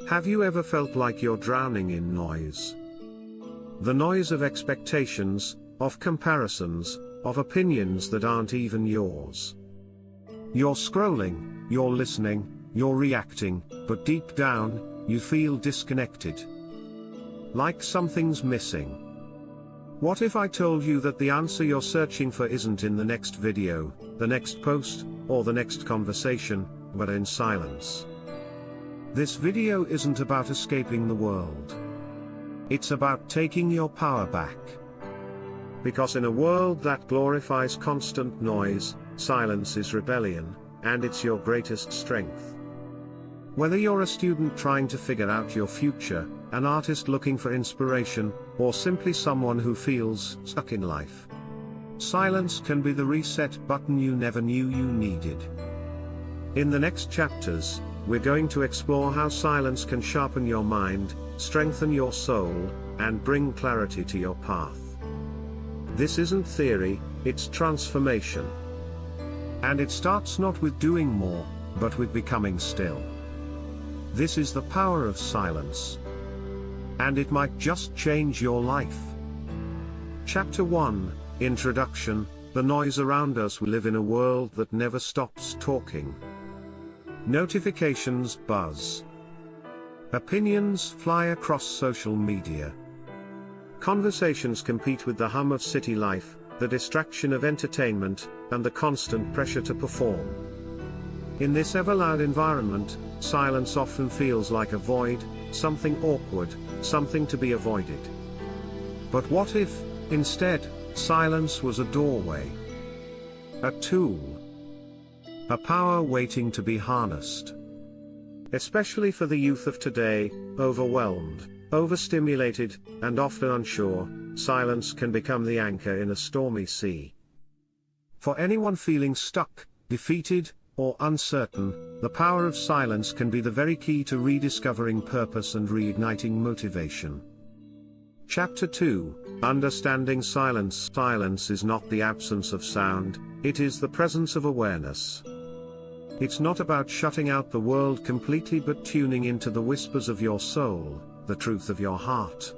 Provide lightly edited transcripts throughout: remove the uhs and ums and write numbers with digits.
Have you ever felt like you're drowning in noise? The noise of expectations, of comparisons, of opinions that aren't even yours. You're scrolling, you're listening, you're reacting, but deep down, you feel disconnected. Like something's missing. What if I told you that the answer you're searching for isn't in the next video, the next post, or the next conversation, but in silence? This video isn't about escaping the world. It's about taking your power back. Because in a world that glorifies constant noise, silence is rebellion, and it's your greatest strength. Whether you're a student trying to figure out your future, an artist looking for inspiration, or simply someone who feels stuck in life, silence can be the reset button you never knew you needed. In the next chapters, we're going to explore how silence can sharpen your mind, strengthen your soul, and bring clarity to your path. This isn't theory, it's transformation. And it starts not with doing more, but with becoming still. This is the power of silence. And it might just change your life. Chapter 1, Introduction. The noise around us. We live in a world that never stops talking. Notifications buzz. Opinions fly across social media. Conversations compete with the hum of city life, the distraction of entertainment, and the constant pressure to perform. In this ever-loud environment, silence often feels like a void, something awkward, something to be avoided. But what if, instead, silence was a doorway? A tool. A power waiting to be harnessed. Especially for the youth of today, overwhelmed, overstimulated, and often unsure, silence can become the anchor in a stormy sea. For anyone feeling stuck, defeated, or uncertain, the power of silence can be the very key to rediscovering purpose and reigniting motivation. Chapter 2, Understanding Silence. Silence is not the absence of sound, it is the presence of awareness. It's not about shutting out the world completely but tuning into the whispers of your soul, the truth of your heart.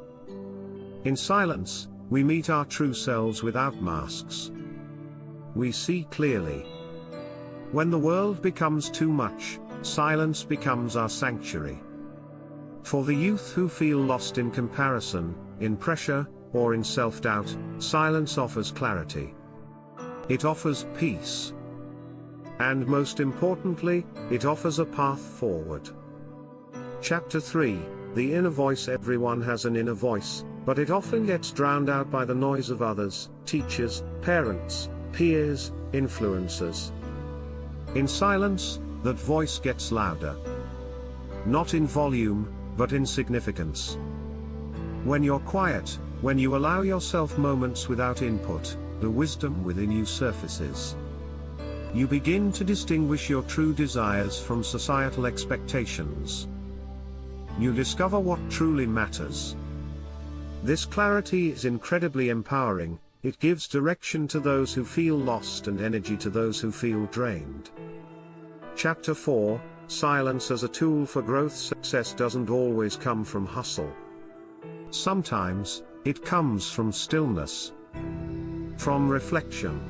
In silence, we meet our true selves without masks. We see clearly. When the world becomes too much, silence becomes our sanctuary. For the youth who feel lost in comparison, in pressure, or in self-doubt, silence offers clarity. It offers peace. And most importantly, it offers a path forward. Chapter 3, The Inner Voice. Everyone has an inner voice, but it often gets drowned out by the noise of others, teachers, parents, peers, influencers. In silence, that voice gets louder. Not in volume, but in significance. When you're quiet, when you allow yourself moments without input, the wisdom within you surfaces. You begin to distinguish your true desires from societal expectations. You discover what truly matters. This clarity is incredibly empowering. It gives direction to those who feel lost and energy to those who feel drained. Chapter 4, Silence as a Tool for Growth. Success doesn't always come from hustle. Sometimes, it comes from stillness. From reflection.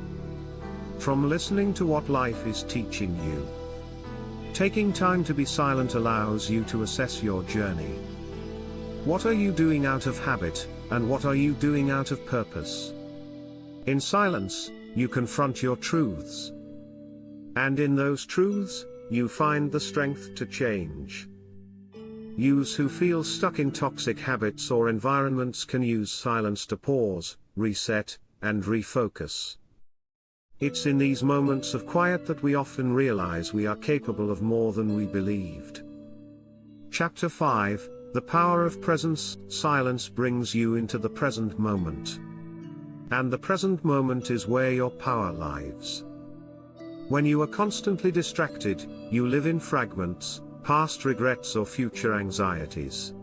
From listening to what life is teaching you. Taking time to be silent allows you to assess your journey. What are you doing out of habit, and what are you doing out of purpose? In silence, you confront your truths. And in those truths, you find the strength to change. Youths who feel stuck in toxic habits or environments can use silence to pause, reset, and refocus. It's in these moments of quiet that we often realize we are capable of more than we believed. Chapter 5, The Power of Presence. Silence brings you into the present moment. And the present moment is where your power lies. When you are constantly distracted, you live in fragments, past regrets or future anxieties.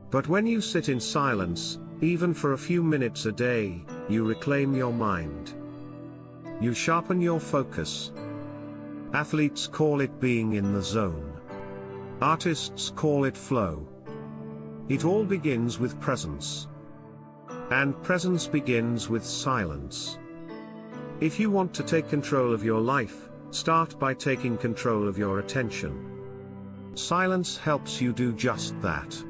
But when you sit in silence, even for a few minutes a day, you reclaim your mind. You sharpen your focus. Athletes call it being in the zone. Artists call it flow. It all begins with presence. And presence begins with silence. If you want to take control of your life, start by taking control of your attention. Silence helps you do just that.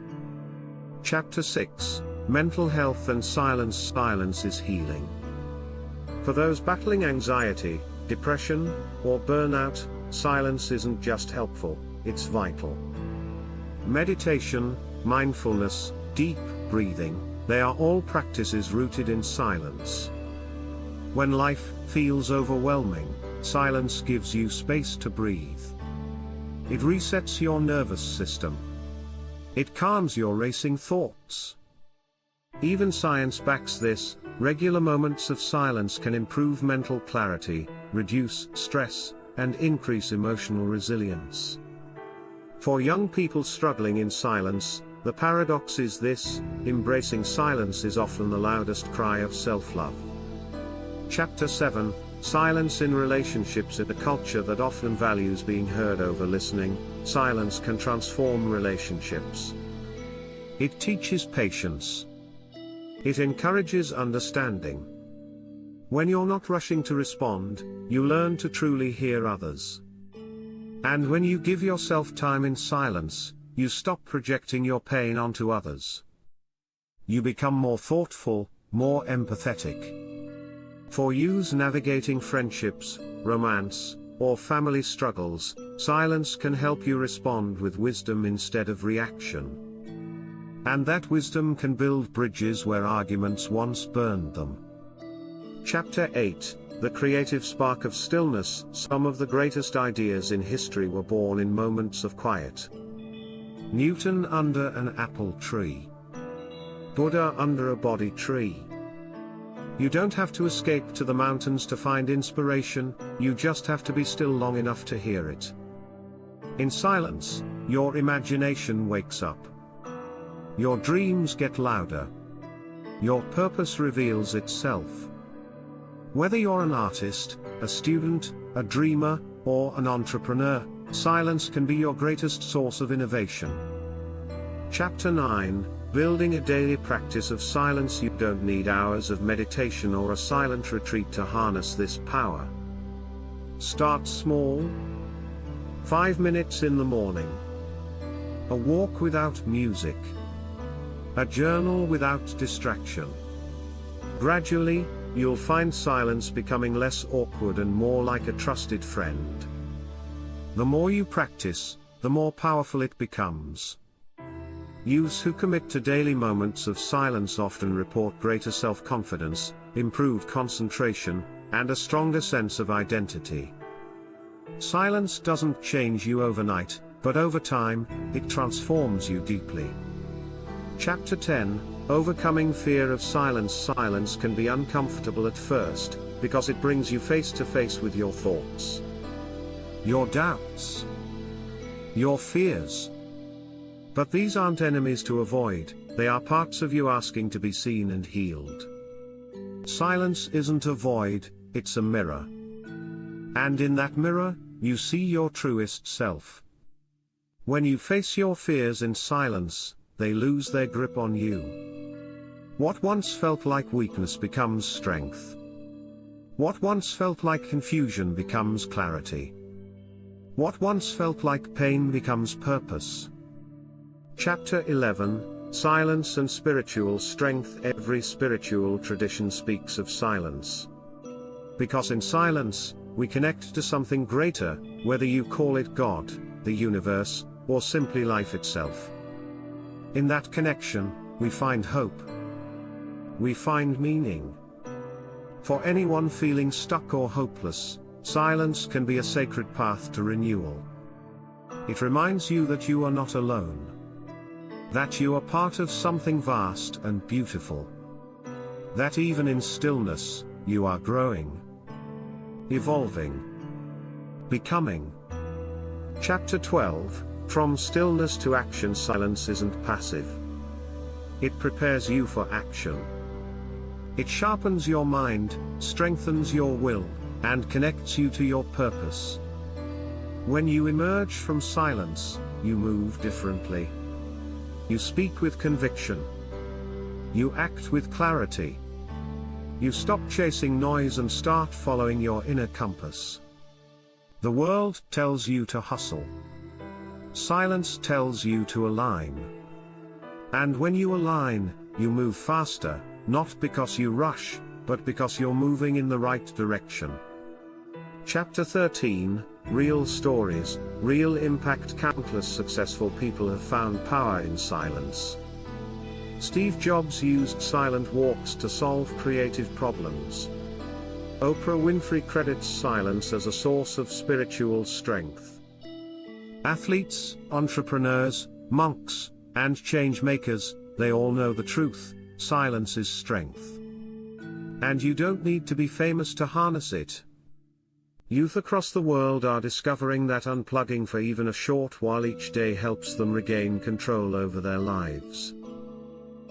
Chapter 6: Mental Health and Silence. Silence is healing. For those battling anxiety, depression, or burnout, silence isn't just helpful, it's vital. Meditation, mindfulness, deep breathing, they are all practices rooted in silence. When life feels overwhelming, silence gives you space to breathe. It resets your nervous system. It calms your racing thoughts. Even science backs this. Regular moments of silence can improve mental clarity, reduce stress, and increase emotional resilience. For young people struggling in silence, the paradox is this: embracing silence is often the loudest cry of self-love. Chapter 7: Silence in Relationships. In a culture that often values being heard over listening, silence can transform relationships. It teaches patience. It encourages understanding. When you're not rushing to respond, you learn to truly hear others. And when you give yourself time in silence, you stop projecting your pain onto others. You become more thoughtful, more empathetic. For youths navigating friendships, romance, or family struggles, silence can help you respond with wisdom instead of reaction. And that wisdom can build bridges where arguments once burned them. Chapter 8: The Creative Spark of Stillness. Some of the greatest ideas in history were born in moments of quiet. Newton under an apple tree. Buddha under a Bodhi tree. You don't have to escape to the mountains to find inspiration, you just have to be still long enough to hear it. In silence, your imagination wakes up. Your dreams get louder. Your purpose reveals itself. Whether you're an artist, a student, a dreamer, or an entrepreneur, silence can be your greatest source of innovation. Chapter 9: Building a daily practice of silence. You don't need hours of meditation or a silent retreat to harness this power. Start small. 5 minutes in the morning. A walk without music. A journal without distraction. Gradually, you'll find silence becoming less awkward and more like a trusted friend. The more you practice, the more powerful it becomes. Youths who commit to daily moments of silence often report greater self-confidence, improved concentration, and a stronger sense of identity. Silence doesn't change you overnight, but over time, it transforms you deeply. Chapter 10: Overcoming Fear of Silence. Silence can be uncomfortable at first, because it brings you face to face with your thoughts, your doubts, your fears. But these aren't enemies to avoid, they are parts of you asking to be seen and healed. Silence isn't a void, it's a mirror. And in that mirror, you see your truest self. When you face your fears in silence, they lose their grip on you. What once felt like weakness becomes strength. What once felt like confusion becomes clarity. What once felt like pain becomes purpose. Chapter 11: Silence and Spiritual Strength. Every spiritual tradition speaks of silence. Because in silence, we connect to something greater, whether you call it God, the universe, or simply life itself. In that connection, we find hope. We find meaning. For anyone feeling stuck or hopeless, silence can be a sacred path to renewal. It reminds you that you are not alone. That you are part of something vast and beautiful. That even in stillness, you are growing, evolving, becoming. Chapter 12: From Stillness to Action. Silence isn't passive. It prepares you for action. It sharpens your mind, strengthens your will, and connects you to your purpose. When you emerge from silence, you move differently. You speak with conviction. You act with clarity. You stop chasing noise and start following your inner compass. The world tells you to hustle. Silence tells you to align. And when you align, you move faster, not because you rush, but because you're moving in the right direction. Chapter 13, Real Stories, Real Impact. Countless successful people have found power in silence. Steve Jobs used silent walks to solve creative problems. Oprah Winfrey credits silence as a source of spiritual strength. Athletes, entrepreneurs, monks, and change makers, they all know the truth: silence is strength. And you don't need to be famous to harness it. Youth across the world are discovering that unplugging for even a short while each day helps them regain control over their lives.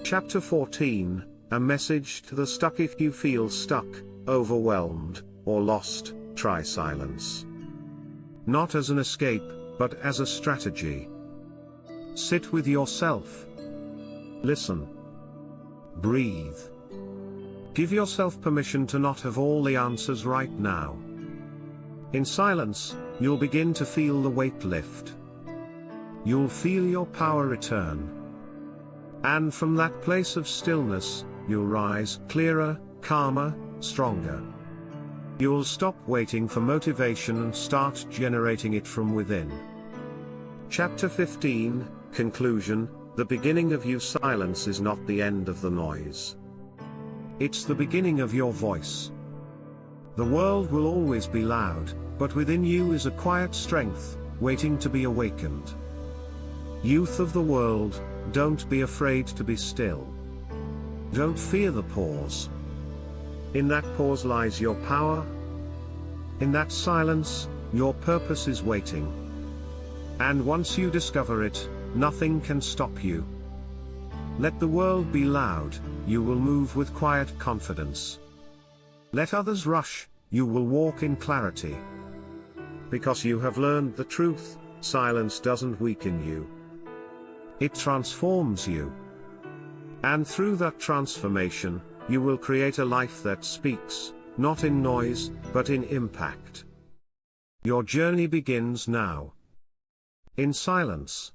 Chapter 14, A Message to the Stuck. If you feel stuck, overwhelmed, or lost, try silence. Not as an escape, but as a strategy. Sit with yourself. Listen. Breathe. Give yourself permission to not have all the answers right now. In silence, you'll begin to feel the weight lift. You'll feel your power return. And from that place of stillness, you'll rise clearer, calmer, stronger. You'll stop waiting for motivation and start generating it from within. Chapter 15, Conclusion. The beginning of you. Silence is not the end of the noise. It's the beginning of your voice. The world will always be loud, but within you is a quiet strength, waiting to be awakened. Youth of the world, don't be afraid to be still. Don't fear the pause. In that pause lies your power. In that silence, your purpose is waiting. And once you discover it, nothing can stop you. Let the world be loud, you will move with quiet confidence. Let others rush, you will walk in clarity. Because you have learned the truth, silence doesn't weaken you. It transforms you. And through that transformation, you will create a life that speaks, not in noise, but in impact. Your journey begins now. In silence.